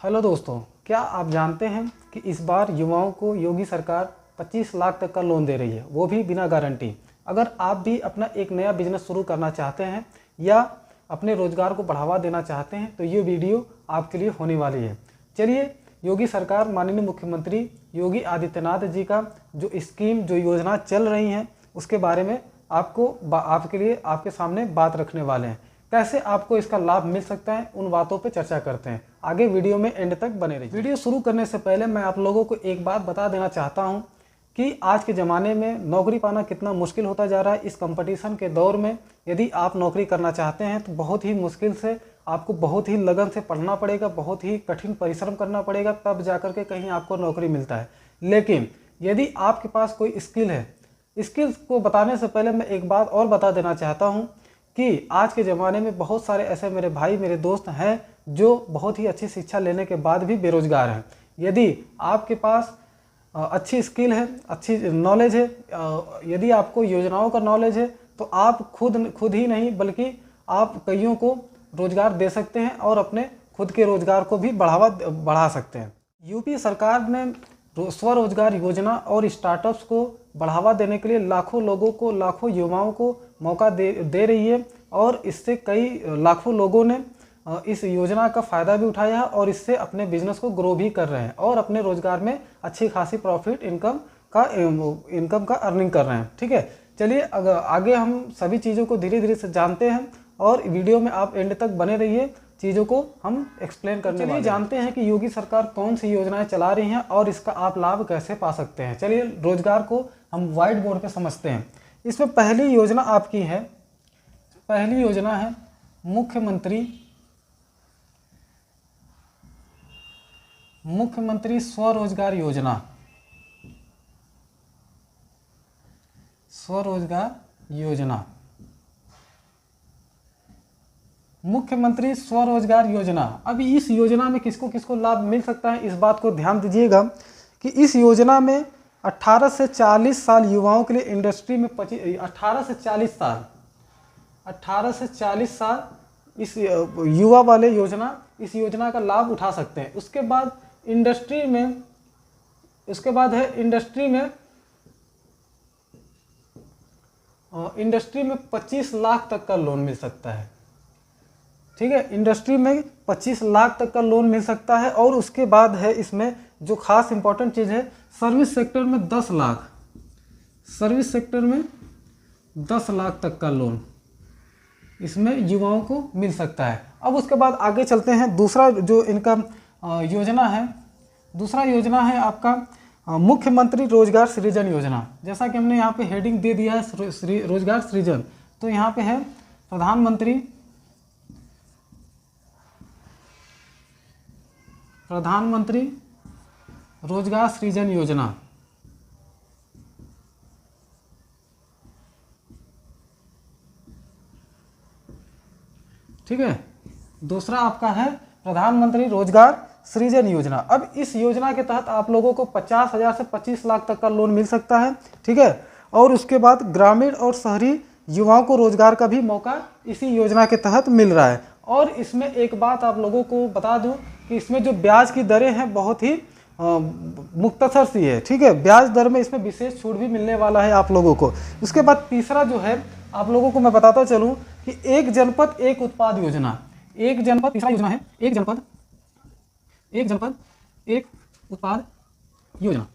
Hello दोस्तों, क्या आप जानते हैं कि इस बार युवाओं को योगी सरकार 25 लाख तक का लोन दे रही है, वो भी बिना गारंटी। अगर आप भी अपना एक नया बिजनेस शुरू करना चाहते हैं या अपने रोजगार को बढ़ावा देना चाहते हैं तो ये वीडियो आपके लिए होने वाली है। चलिए, योगी सरकार माननीय मुख्यमंत्री योगी आदित्यनाथ जी का जो स्कीम जो योजना चल रही हैं उसके बारे में आपके सामने बात रखने वाले हैं। कैसे आपको इसका लाभ मिल सकता है उन बातों पे चर्चा करते हैं। आगे वीडियो में एंड तक बने रहिए। वीडियो शुरू करने से पहले मैं आप लोगों को एक बात बता देना चाहता हूं कि आज के ज़माने में नौकरी पाना कितना मुश्किल होता जा रहा है। इस कंपटीशन के दौर में यदि आप नौकरी करना चाहते हैं तो बहुत ही मुश्किल से आपको बहुत ही लगन से पढ़ना पड़ेगा, बहुत ही कठिन परिश्रम करना पड़ेगा, तब जाकर के कहीं आपको नौकरी मिलता है। लेकिन यदि आपके पास कोई स्किल है, स्किल्स को बताने से पहले मैं एक बात और बता देना चाहता हूँ कि आज के ज़माने में बहुत सारे ऐसे मेरे भाई मेरे दोस्त हैं जो बहुत ही अच्छी शिक्षा लेने के बाद भी बेरोजगार हैं। यदि आपके पास अच्छी स्किल है, अच्छी नॉलेज है, यदि आपको योजनाओं का नॉलेज है तो आप खुद ही नहीं बल्कि आप कईयों को रोजगार दे सकते हैं और अपने खुद के रोजगार को भी बढ़ा सकते हैं। यूपी सरकार ने स्वरोजगार योजना और स्टार्टअप्स को बढ़ावा देने के लिए लाखों लोगों को, लाखों युवाओं को मौका दे रही है और इससे कई लाखों लोगों ने इस योजना का फ़ायदा भी उठाया है और इससे अपने बिजनेस को ग्रो भी कर रहे हैं और अपने रोजगार में अच्छी खासी प्रॉफिट इनकम का अर्निंग कर रहे हैं। ठीक है, चलिए आगे हम सभी चीज़ों को धीरे धीरे से जानते हैं और वीडियो में आप एंड तक बने रहिए, चीज़ों को हम एक्सप्लेन करने वाले हैं। जानते हैं कि योगी सरकार कौन सी योजनाएं चला रही हैं और इसका आप लाभ कैसे पा सकते हैं। चलिए रोजगार को हम व्हाइट बोर्ड पे समझते हैं। इसमें पहली योजना आपकी है, पहली योजना है मुख्यमंत्री स्वरोजगार योजना। स्वरोजगार योजना, मुख्यमंत्री स्वरोजगार योजना। अभी इस योजना में किसको किसको लाभ मिल सकता है, इस बात को ध्यान दीजिएगा कि इस योजना में 18 से 40 साल युवाओं के लिए इंडस्ट्री में 18 से 40 साल इस युवा वाले इस योजना का लाभ उठा सकते हैं। उसके बाद इंडस्ट्री में 25 लाख तक का लोन मिल सकता है। ठीक है, इंडस्ट्री में 25 लाख तक का लोन मिल सकता है। और उसके बाद है इसमें जो खास इंपॉर्टेंट चीज़ है, सर्विस सेक्टर में 10 लाख, सर्विस सेक्टर में 10 लाख तक का लोन इसमें युवाओं को मिल सकता है। अब उसके बाद आगे चलते हैं। दूसरा जो इनका योजना है, दूसरा योजना है आपका मुख्यमंत्री रोजगार सृजन योजना। जैसा कि हमने यहाँ पे हेडिंग दे दिया है रोजगार सृजन, तो यहाँ पे है प्रधानमंत्री रोजगार सृजन योजना। ठीक है, दूसरा आपका है प्रधानमंत्री रोजगार सृजन योजना। अब इस योजना के तहत आप लोगों को 50,000 से 25 लाख तक का लोन मिल सकता है। ठीक है, और उसके बाद ग्रामीण और शहरी युवाओं को रोजगार का भी मौका इसी योजना के तहत मिल रहा है। और इसमें एक बात आप लोगों को बता दूं कि इसमें जो ब्याज की दरें हैं बहुत ही मुख्तसर सी है। ठीक है, ब्याज दर में इसमें विशेष छूट भी मिलने वाला है आप लोगों को। उसके बाद तीसरा जो है आप लोगों को मैं बताता चलूँ कि एक जनपद एक उत्पाद योजना। एक जनपद, तीसरा योजना है एक जनपद एक उत्पाद योजना।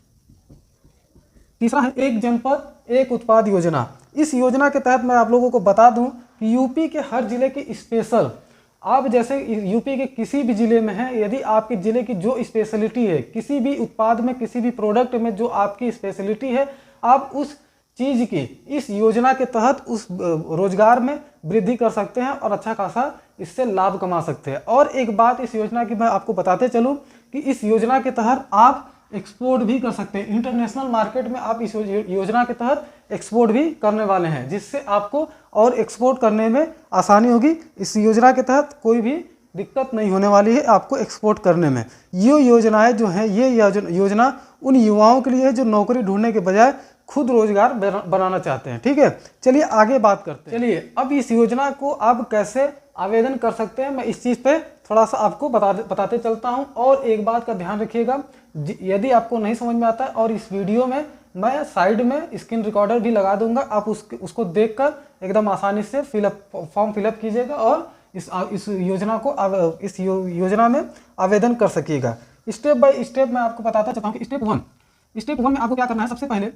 तीसरा है एक जनपद एक उत्पाद योजना। इस योजना के तहत मैं आप लोगों को बता दूं कि यूपी के हर जिले की स्पेशल, आप जैसे यूपी के किसी भी जिले में हैं, यदि आपके जिले की जो स्पेशलिटी है, किसी भी उत्पाद में, किसी भी प्रोडक्ट में जो आपकी स्पेशलिटी है, आप उस चीज़ की इस योजना के तहत उस रोजगार में वृद्धि कर सकते हैं और अच्छा खासा इससे लाभ कमा सकते हैं। और एक बात इस योजना की मैं आपको बताते चलूं कि इस योजना के तहत आप एक्सपोर्ट भी कर सकते हैं। इंटरनेशनल मार्केट में आप इस योजना के तहत एक्सपोर्ट भी करने वाले हैं, जिससे आपको और एक्सपोर्ट करने में आसानी होगी। इस योजना के तहत कोई भी दिक्कत नहीं होने वाली है आपको एक्सपोर्ट करने में। ये योजनाएं जो हैं, ये योजना उन युवाओं के लिए है जो नौकरी ढूंढने के बजाय खुद रोजगार बनाना चाहते हैं। ठीक है, चलिए आगे बात करते हैं। चलिए अब इस योजना को आप कैसे आवेदन कर सकते हैं, मैं इस चीज़ पे थोड़ा सा आपको बताते चलता हूं। और एक बात का ध्यान रखिएगा, यदि आपको नहीं समझ में आता है और इस वीडियो में मैं साइड में स्क्रीन रिकॉर्डर भी लगा दूंगा, आप उसको देखकर एकदम आसानी से फॉर्म फिलअप कीजिएगा और इस योजना में आवेदन कर सकिएगा। स्टेप बाय स्टेप मैं आपको बताता चलता हूँ कि स्टेप वन में आपको क्या करना है। सबसे पहले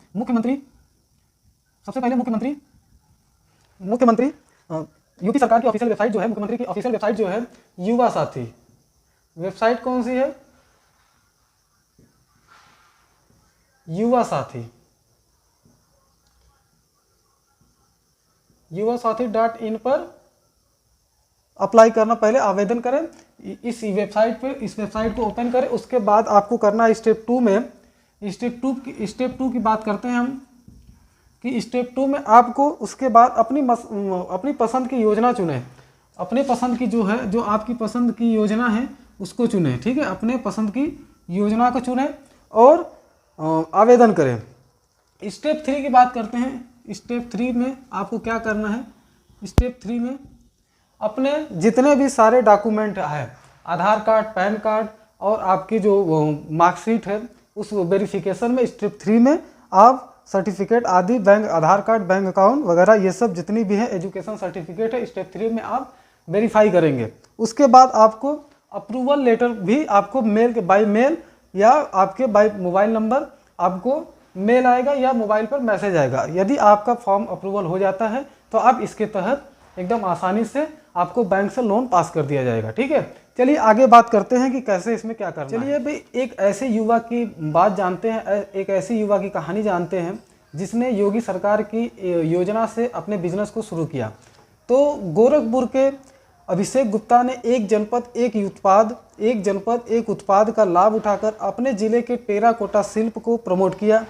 मुख्यमंत्री यूपी सरकार की ऑफिशियल वेबसाइट जो है, मुख्यमंत्री की ऑफिशियल वेबसाइट जो है युवा साथी वेबसाइट, कौन सी है? युवा साथी.in पर अप्लाई करना, पहले आवेदन करें इस वेबसाइट को ओपन करें। उसके बाद आपको करना है स्टेप टू की बात करते हैं हम कि स्टेप 2 में आपको उसके बाद अपनी पसंद की योजना चुनें। अपने पसंद की जो आपकी पसंद की योजना है उसको चुनें, ठीक है। अपने पसंद की योजना को चुनें और आवेदन करें। स्टेप 3 की बात करते हैं। स्टेप 3 में आपको क्या करना है? स्टेप 3 में अपने जितने भी सारे डॉक्यूमेंट है, आधार कार्ड, पैन कार्ड और आपकी जो मार्कशीट है, उस वेरिफिकेशन में स्टेप 3 में आप सर्टिफिकेट आदि, बैंक, आधार कार्ड, बैंक अकाउंट वगैरह, ये सब जितनी भी है एजुकेशन सर्टिफिकेट है, स्टेप 3 में आप वेरीफाई करेंगे। उसके बाद आपको अप्रूवल लेटर भी आपको बाय मेल या आपके बाय मोबाइल नंबर आपको मेल आएगा या मोबाइल पर मैसेज आएगा। यदि आपका फॉर्म अप्रूवल हो जाता है तो आप इसके तहत एकदम आसानी से आपको बैंक से लोन पास कर दिया जाएगा, ठीक है। चलिए आगे बात करते हैं कि कैसे इसमें क्या करना है। चलिए भाई एक ऐसे युवा की बात जानते हैं, एक ऐसी युवा की कहानी जानते हैं जिसने योगी सरकार की योजना से अपने बिजनेस को शुरू किया। तो गोरखपुर के अभिषेक गुप्ता ने एक जनपद एक उत्पाद का लाभ उठाकर अपने जिले के टेराकोटा शिल्प को प्रमोट किया।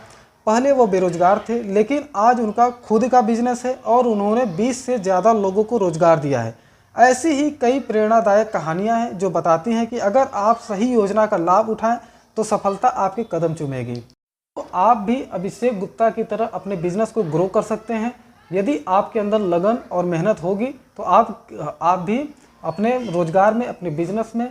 पहले वो बेरोजगार थे, लेकिन आज उनका खुद का बिजनेस है और उन्होंने 20 से ज़्यादा लोगों को रोजगार दिया है। ऐसी ही कई प्रेरणादायक कहानियां हैं जो बताती हैं कि अगर आप सही योजना का लाभ उठाएं तो सफलता आपके कदम चूमेगी। तो आप भी अभिषेक गुप्ता की तरह अपने बिजनेस को ग्रो कर सकते हैं। यदि आपके अंदर लगन और मेहनत होगी तो आप भी अपने रोजगार में, अपने बिजनेस में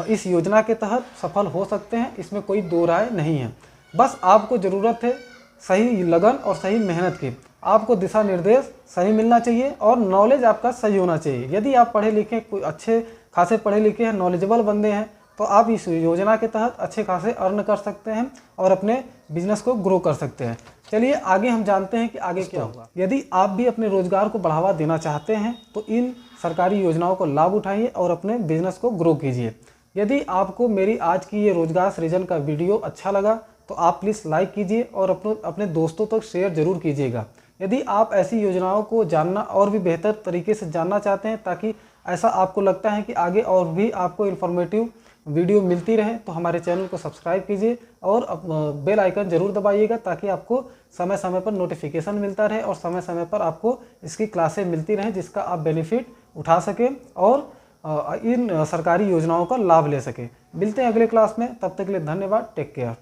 इस योजना के तहत सफल हो सकते हैं। इसमें कोई दो राय नहीं है। बस आपको ज़रूरत है सही लगन और सही मेहनत की। आपको दिशा निर्देश सही मिलना चाहिए और नॉलेज आपका सही होना चाहिए। यदि आप पढ़े लिखे, कोई अच्छे खासे पढ़े लिखे हैं, नॉलेजेबल बंदे हैं, तो आप इस योजना के तहत अच्छे खासे अर्न कर सकते हैं और अपने बिजनेस को ग्रो कर सकते हैं। चलिए आगे हम जानते हैं कि आगे क्या होगा। यदि आप भी अपने रोजगार को बढ़ावा देना चाहते हैं तो इन सरकारी योजनाओं को लाभ उठाइए और अपने बिजनेस को ग्रो कीजिए। यदि आपको मेरी आज की ये रोजगार सृजन का वीडियो अच्छा लगा तो आप प्लीज़ लाइक कीजिए और अपने दोस्तों तक शेयर जरूर कीजिएगा। यदि आप ऐसी योजनाओं को जानना और भी बेहतर तरीके से जानना चाहते हैं, ताकि ऐसा आपको लगता है कि आगे और भी आपको इन्फॉर्मेटिव वीडियो मिलती रहे, तो हमारे चैनल को सब्सक्राइब कीजिए और बेल आइकन जरूर दबाइएगा, ताकि आपको समय समय पर नोटिफिकेशन मिलता रहे और समय समय पर आपको इसकी क्लासें मिलती रहें, जिसका आप बेनिफिट उठा सकें और इन सरकारी योजनाओं का लाभ ले सकें। मिलते हैं अगले क्लास में, तब तक के लिए धन्यवाद। Take care.